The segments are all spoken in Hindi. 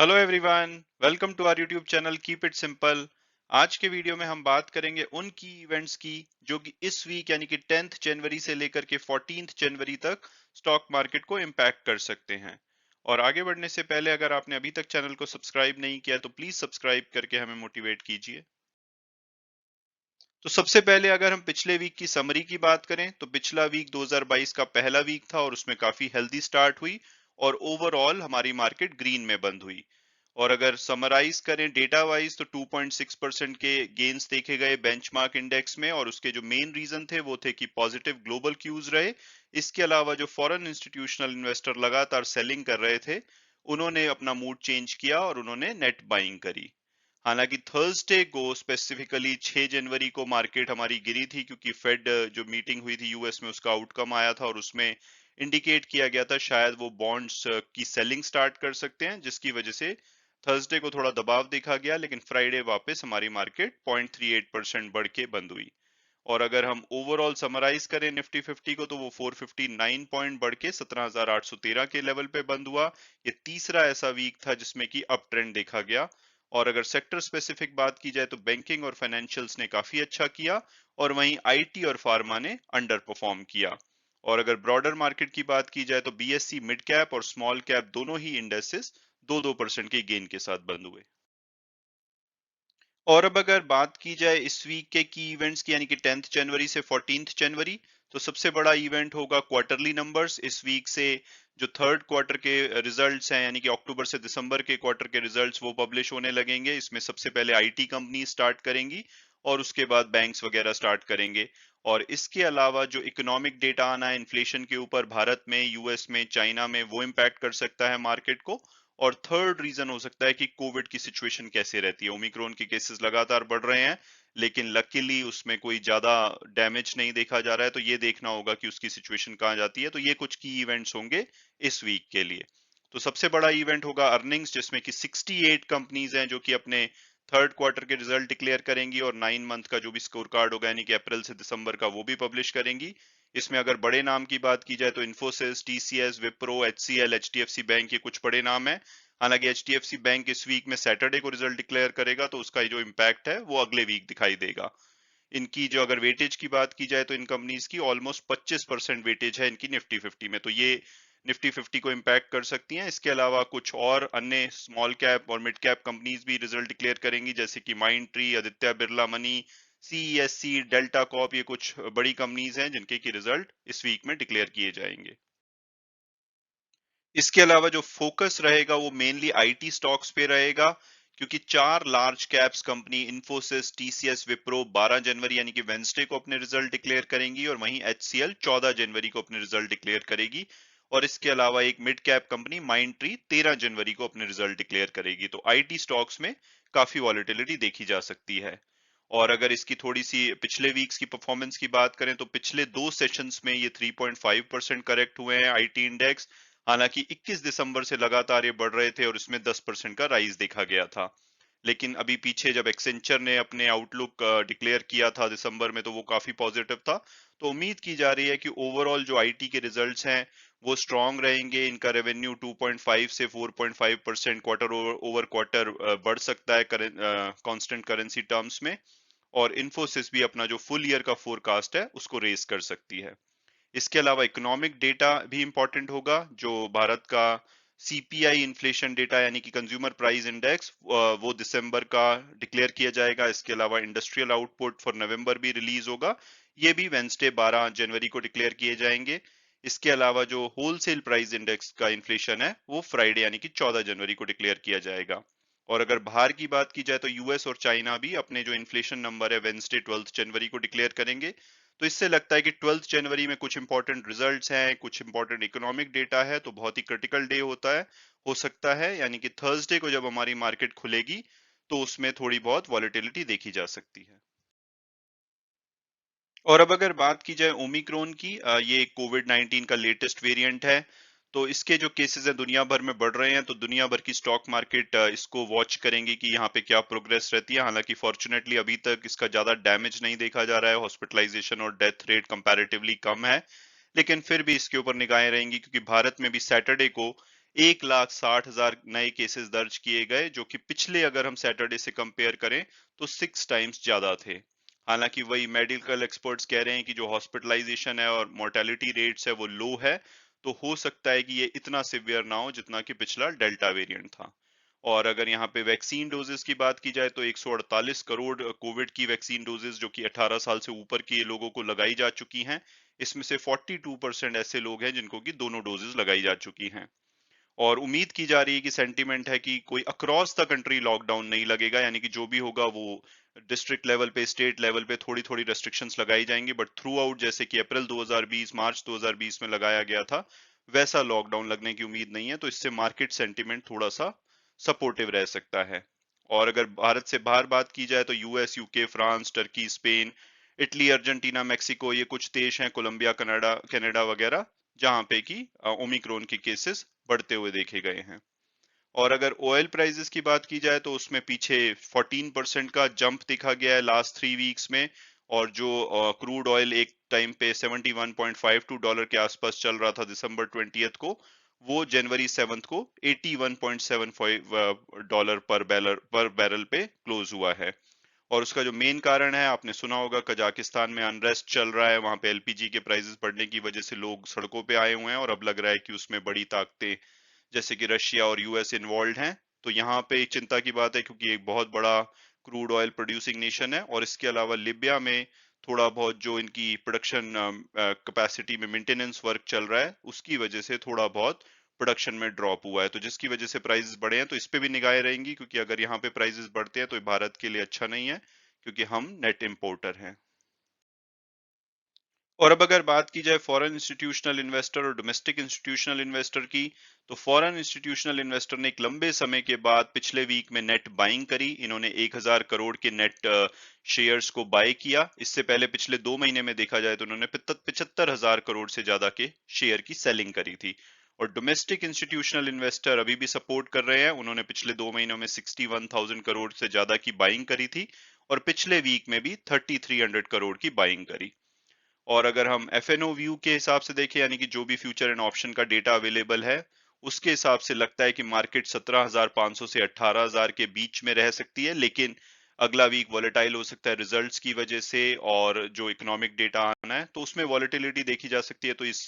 Hello everyone, welcome to our YouTube channel keep it simple. आज के वीडियो में हम बात करेंगे उन की इवेंट्स की जो कि इस वीक यानी कि 10th जनवरी से लेकर के 14th जनवरी तक स्टॉक मार्केट को इम्पैक्ट कर सकते हैं। और आगे बढ़ने से पहले अगर आपने अभी तक चैनल को सब्सक्राइब नहीं किया तो प्लीज सब्सक्राइब करके हमें मोटिवेट कीजिए। तो सबसे पहले अगर हम पिछले वीक की समरी की बात करें तो पिछला वीक 2022 का पहला वीक था और उसमें काफी हेल्दी स्टार्ट हुई और ओवरऑल हमारी मार्केट ग्रीन में बंद हुई। और अगर समराइज करें डेटा वाइज तो 2.6% के गेन्स देखे गए बेंचमार्क इंडेक्स में और उसके जो मेन रीजन थे वो थे कि पॉजिटिव ग्लोबल क्यूज रहे। इसके अलावा जो फॉरेन इंस्टीट्यूशनल इन्वेस्टर लगातार सेलिंग कर रहे थे उन्होंने अपना मूड चेंज किया और उन्होंने नेट बाइंग करी। हालांकि थर्सडे को स्पेसिफिकली 6 जनवरी को मार्केट हमारी गिरी थी क्योंकि फेड जो मीटिंग हुई थी यूएस में उसका आउटकम आया था और उसमें इंडिकेट किया गया था शायद वो बॉन्ड्स की सेलिंग स्टार्ट कर सकते हैं, जिसकी वजह से थर्सडे को थोड़ा दबाव देखा गया। लेकिन फ्राइडे वापस हमारी मार्केट 0.38% बढ़ के बंद हुई। और अगर हम ओवरऑल समराइज करें निफ्टी 50 को तो वो 459 पॉइंट बढ़ के 17,813 के लेवल पे बंद हुआ। ये तीसरा ऐसा वीक था जिसमें कि अप ट्रेंड देखा गया। और अगर सेक्टर स्पेसिफिक बात की जाए तो बैंकिंग और फाइनेंशियल्स ने काफी अच्छा किया और वहीं आईटी और फार्मा ने अंडर परफॉर्म किया। और अगर ब्रॉडर मार्केट की बात की जाए तो बीएससी मिड कैप और स्मॉल कैप दोनों ही इंडेक्सेस 2-2% के गेन के साथ बंद हुए। और अब अगर बात की जाए इस वीक के की इवेंट्स की यानी कि 10th जनवरी से 14th जनवरी, तो सबसे बड़ा इवेंट होगा क्वार्टरली नंबर्स। इस वीक से जो थर्ड क्वार्टर के रिजल्ट्स हैं यानी कि अक्टूबर से दिसंबर के क्वार्टर के रिजल्ट्स वो पब्लिश होने लगेंगे। इसमें सबसे पहले आईटी कंपनी स्टार्ट करेंगी और उसके बाद बैंक्स वगैरह स्टार्ट करेंगे। और इसके अलावा जो इकोनॉमिक डेटा आना है इन्फ्लेशन के ऊपर भारत में, यूएस में, चाइना में, वो इम्पैक्ट कर सकता है मार्केट को। और थर्ड रीजन हो सकता है कि कोविड की सिचुएशन कैसे रहती है। ओमिक्रॉन के केसेस लगातार बढ़ रहे हैं लेकिन लकीली उसमें कोई ज्यादा डैमेज नहीं देखा जा रहा है, तो ये देखना होगा कि उसकी सिचुएशन कहाँ जाती है। तो ये कुछ की इवेंट्स होंगे इस वीक के लिए। तो सबसे बड़ा इवेंट होगा अर्निंग्स, जिसमें कि 68 कंपनीज हैं जो कि अपने थर्ड क्वार्टर के रिजल्ट डिक्लेयर करेंगी और 9 मंथ का जो भी स्कोर कार्ड होगा यानी कि अप्रैल से दिसंबर का वो भी पब्लिश करेंगी। इसमें अगर बड़े नाम की बात की जाए तो Infosys, TCS, Wipro, HCL, HDFC bank, ये कुछ बड़े नाम हैं। हालांकि एचडीएफसी बैंक इस वीक में सैटरडे को रिजल्ट डिक्लेयर करेगा तो उसका जो इम्पैक्ट है वो अगले वीक दिखाई देगा। इनकी जो अगर वेटेज की बात की जाए तो इन कंपनीज की ऑलमोस्ट 25% वेटेज है इनकी निफ्टी 50 में, तो ये निफ्टी 50 को इम्पैक्ट कर सकती हैं। इसके अलावा कुछ और अन्य स्मॉल कैप और मिड कैप कंपनीज भी रिजल्ट डिक्लेयर करेंगी जैसे कि Mindtree, Aditya Birla Money, CESC, Delta Corp. ये कुछ बड़ी कंपनीज हैं जिनके की रिजल्ट इस वीक में डिक्लेयर किए जाएंगे। इसके अलावा जो फोकस रहेगा वो मेनली आईटी स्टॉक्स पे रहेगा क्योंकि चार large caps company Infosys, TCS, Wipro 12 जनवरी यानी कि वेंसडे को अपने रिजल्ट डिक्लेयर करेंगी और वहीं एचसीएल 14 जनवरी को अपने रिजल्ट डिक्लेयर करेगी। और इसके अलावा एक mid cap company mind tree 13 जनवरी को अपने रिजल्ट डिक्लेयर करेगी। तो आईटी स्टॉक्स में काफी वॉलेटिलिटी देखी जा सकती है। और अगर इसकी थोड़ी सी पिछले वीक्स की परफॉर्मेंस की बात करें तो पिछले दो सेशंस में ये 3.5% करेक्ट हुए हैं आईटी इंडेक्स। हालांकि 21 दिसंबर से लगातार ये बढ़ रहे थे और इसमें 10% का राइज देखा गया था। लेकिन अभी पीछे जब एक्सेंचर ने अपने आउटलुक डिक्लेयर किया था दिसंबर में तो वो काफी पॉजिटिव था। तो उम्मीद की जा रही है कि ओवरऑल जो आईटी के रिजल्ट्स हैं वो स्ट्रांग रहेंगे। इनका रेवेन्यू 2.5 से 4.5% क्वार्टर ओवर क्वार्टर बढ़ सकता है कांस्टेंट करेंसी टर्म्स में। और इन्फोसिस भी अपना जो फुल ईयर का फोरकास्ट है उसको रेस कर सकती है। इसके अलावा इकोनॉमिक डेटा भी इंपॉर्टेंट होगा जो भारत का सीपीआई इन्फ्लेशन डेटा यानी कि कंज्यूमर प्राइस इंडेक्स वो दिसंबर का डिक्लेयर किया जाएगा। इसके अलावा इंडस्ट्रियल आउटपुट फॉर नवंबर भी रिलीज होगा। ये भी वेंसडे 12 जनवरी को डिक्लेयर किए जाएंगे। इसके अलावा जो होलसेल प्राइस इंडेक्स का इन्फ्लेशन है वो फ्राइडे यानी कि 14 जनवरी को डिक्लेयर किया जाएगा। और अगर बाहर की बात की जाए तो यूएस और चाइना भी अपने जो इन्फ्लेशन नंबर है वेंसडे 12 जनवरी को डिक्लेयर करेंगे। तो इससे लगता है कि 12 जनवरी में कुछ इंपॉर्टेंट रिजल्ट्स हैं, कुछ इंपॉर्टेंट इकोनॉमिक डेटा है, तो बहुत ही क्रिटिकल डे होता है, हो सकता है यानी कि थर्सडे को जब हमारी मार्केट खुलेगी तो उसमें थोड़ी बहुत वॉलेटिलिटी देखी जा सकती है। और अब अगर बात की जाए ओमिक्रॉन की, ये कोविड 19 का लेटेस्ट वेरिएंट है। तो इसके जो केसेस हैं दुनिया भर में बढ़ रहे हैं, तो दुनिया भर की स्टॉक मार्केट इसको वॉच करेंगी कि यहाँ पे क्या प्रोग्रेस रहती है। हालांकि फॉर्चुनेटली अभी तक इसका ज्यादा डैमेज नहीं देखा जा रहा है, हॉस्पिटलाइजेशन और डेथ रेट कंपैरेटिवली कम है। लेकिन फिर भी इसके ऊपर निगाहें रहेंगी क्योंकि भारत में भी सैटरडे को 1,60,000 नए केसेस दर्ज किए गए, जो कि पिछले अगर हम सैटरडे से कंपेयर करें तो 6 टाइम्स ज्यादा थे। हालांकि वही मेडिकल एक्सपर्ट्स कह रहे हैं कि जो हॉस्पिटलाइजेशन है और मोर्टेलिटी रेट्स है वो लो है, तो हो सकता है कि ये इतना सिवियर ना हो जितना कि पिछला डेल्टा वेरिएंट था। और अगर यहाँ पे वैक्सीन डोजेस की बात की जाए तो 148 करोड़ कोविड की वैक्सीन डोजेस जो कि 18 साल से ऊपर के लोगों को लगाई जा चुकी हैं। इसमें से 42% ऐसे लोग हैं जिनको कि दोनों डोजेस लगाई जा चुकी हैं। और उम्मीद की जा रही है कि सेंटीमेंट है कि कोई अक्रॉस द कंट्री लॉकडाउन नहीं लगेगा, यानी कि जो भी होगा वो डिस्ट्रिक्ट लेवल पे, स्टेट लेवल पे थोड़ी थोड़ी रेस्ट्रिक्शंस लगाई जाएंगी, बट थ्रू आउट जैसे कि अप्रैल 2020 मार्च 2020 में लगाया गया था वैसा लॉकडाउन लगने की उम्मीद नहीं है। तो इससे मार्केट सेंटीमेंट थोड़ा सा सपोर्टिव रह सकता है। और अगर भारत से बाहर बात की जाए तो US, UK, France, Turkey, Spain, Italy, Argentina, Mexico, ये कुछ देश हैं, कोलंबिया, कनाडा कनाडा वगैरह, जहां पे कि ओमिक्रॉन के केसेस बढ़ते हुए देखे गए हैं। और अगर ऑयल प्राइसेस की बात की जाए तो उसमें पीछे 14% का जंप देखा गया है लास्ट 3 वीक्स में। और जो क्रूड ऑयल एक टाइम पे $71.52 के आसपास चल रहा था दिसंबर 20th को, वो जनवरी 7th को $81.75 पर बैरल पे क्लोज हुआ है। और उसका जो मेन कारण है, आपने सुना होगा, कजाकिस्तान में अनरेस्ट चल रहा है, वहां पे एलपीजी के प्राइसेस बढ़ने की वजह से लोग सड़कों पे आए हुए हैं, और अब लग रहा है कि उसमें बड़ी ताकतें जैसे कि रशिया और यूएस इन्वॉल्व हैं। तो यहाँ पे एक चिंता की बात है, क्योंकि एक बहुत बड़ा क्रूड ऑयल प्रोड्यूसिंग नेशन है। और इसके अलावा लिबिया में थोड़ा बहुत जो इनकी प्रोडक्शन कैपेसिटी में मेंटेनेंस वर्क चल रहा है, उसकी वजह से थोड़ा बहुत प्रोडक्शन में ड्रॉप हुआ है, तो जिसकी वजह से प्राइसेस बढ़े हैं। तो इस पे भी निगाहें रहेंगी, क्योंकि अगर यहाँ पे प्राइसेस बढ़ते हैं तो ये भारत के लिए अच्छा नहीं है, क्योंकि हम नेट इंपोर्टर हैं। और अब अगर बात की जाए फॉरेन इंस्टीट्यूशनल इन्वेस्टर और डोमेस्टिक इंस्टीट्यूशनल इन्वेस्टर की, तो फॉरेन इंस्टीट्यूशनल इन्वेस्टर ने एक लंबे समय के बाद पिछले वीक में नेट बाइंग करी। इन्होंने 1,000 करोड़ के नेट शेयर्स को बाय किया। इससे पहले पिछले 2 महीने में देखा जाए तो उन्होंने 75,000 करोड़ से ज्यादा के शेयर की सेलिंग करी थी। और डोमेस्टिक इंस्टीट्यूशनल इन्वेस्टर अभी भी सपोर्ट कर रहे हैं। उन्होंने पिछले 2 महीनों में 61,000 करोड़ से ज्यादा की बाइंग करी थी, और पिछले वीक में भी 3,300 करोड़ की बाइंग करी। और अगर हम एफएनओ व्यू के हिसाब से देखें, यानी कि जो भी फ्यूचर एंड ऑप्शन का डेटा अवेलेबल है, उसके हिसाब से लगता है कि मार्केट 17,500 से 18,000 के बीच में रह सकती है। लेकिन अगला वीक वॉलेटाइल हो सकता है रिजल्ट्स की वजह से, और जो इकोनॉमिक डेटा आना है तो उसमें वॉलेटिलिटी देखी जा सकती है। तो इस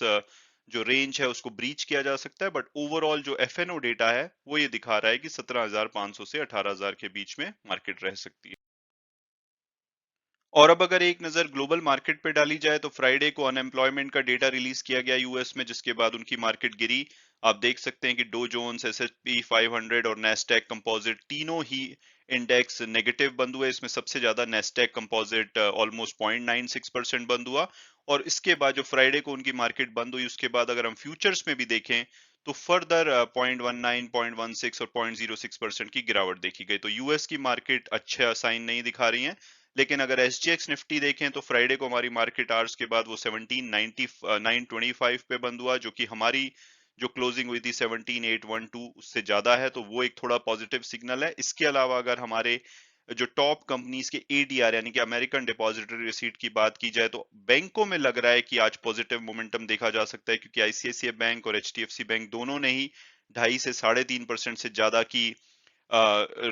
जो रेंज है उसको ब्रीच किया जा सकता है, बट ओवरऑल जो एफएनओ डेटा है वो ये दिखा रहा है कि 17,500 से 18,000 के बीच में मार्केट रह सकती है। और अब अगर एक नजर ग्लोबल मार्केट पे डाली जाए तो फ्राइडे को अनएम्प्लॉयमेंट का डेटा रिलीज किया गया यूएस में, जिसके बाद उनकी मार्केट गिरी। आप देख सकते हैं कि डो जोन्स, एसएसपी 500 और नेस्डैक कंपोजिट तीनों ही इंडेक्स नेगेटिव बंद हुए। इसमें सबसे ज्यादा नेस्डैक कंपोजिट ऑलमोस्ट 0.96% बंद हुआ। और इसके बाद जो फ्राइडे को उनकी मार्केट बंद हुई, उसके बाद अगर हम फ्यूचर्स में भी देखें तो फर्दर 0.19, 0.16 और 0.06% की गिरावट देखी गई। तो यूएस की मार्केट अच्छा साइन नहीं दिखा रही है। लेकिन अगर एसजीएक्स निफ्टी देखें तो फ्राइडे को हमारी मार्केट आवर्स के बाद वो 17,925 पे बंद हुआ, जो कि हमारी जो क्लोजिंग हुई थी 17,812 उससे ज्यादा है। तो वो एक थोड़ा पॉजिटिव सिग्नल है। इसके अलावा अगर हमारे जो टॉप कंपनीज के एडीआर, यानी कि अमेरिकन डिपॉजिटरी रिसीट की बात की जाए, तो बैंकों में लग रहा है कि आज पॉजिटिव मोमेंटम देखा जा सकता है, क्योंकि आईसीआईसीआई बैंक और एचडीएफसी बैंक दोनों ने ही 2.5 से 3.5% से ज्यादा की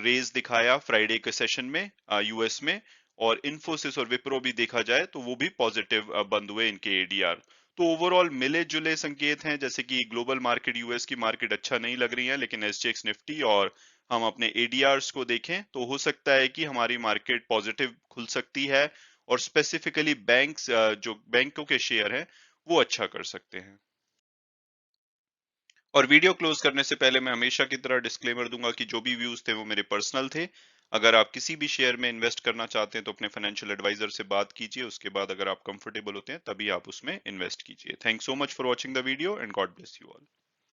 रेज दिखाया फ्राइडे के सेशन में यूएस में। और इन्फोसिस और विप्रो भी देखा जाए तो वो भी पॉजिटिव बंद हुए इनके एडीआर। तो ओवरऑल मिले जुले संकेत हैं, जैसे कि ग्लोबल मार्केट, यूएस की मार्केट अच्छा नहीं लग रही है, लेकिन एसजीएक्स निफ्टी और हम अपने एडीआरस को देखें तो हो सकता है कि हमारी मार्केट पॉजिटिव खुल सकती है। और स्पेसिफिकली बैंक्स, जो बैंकों के शेयर हैं, वो अच्छा कर सकते हैं। और वीडियो क्लोज करने से पहले मैं हमेशा की तरह डिस्क्लेमर दूंगा कि जो भी व्यूज थे वो मेरे पर्सनल थे। अगर आप किसी भी शेयर में इन्वेस्ट करना चाहते हैं तो अपने फाइनेंशियल एडवाइजर से बात कीजिए। उसके बाद अगर आप कंफर्टेबल होते हैं तभी आप उसमें इन्वेस्ट कीजिए। Thanks so much for watching the video and God bless you all.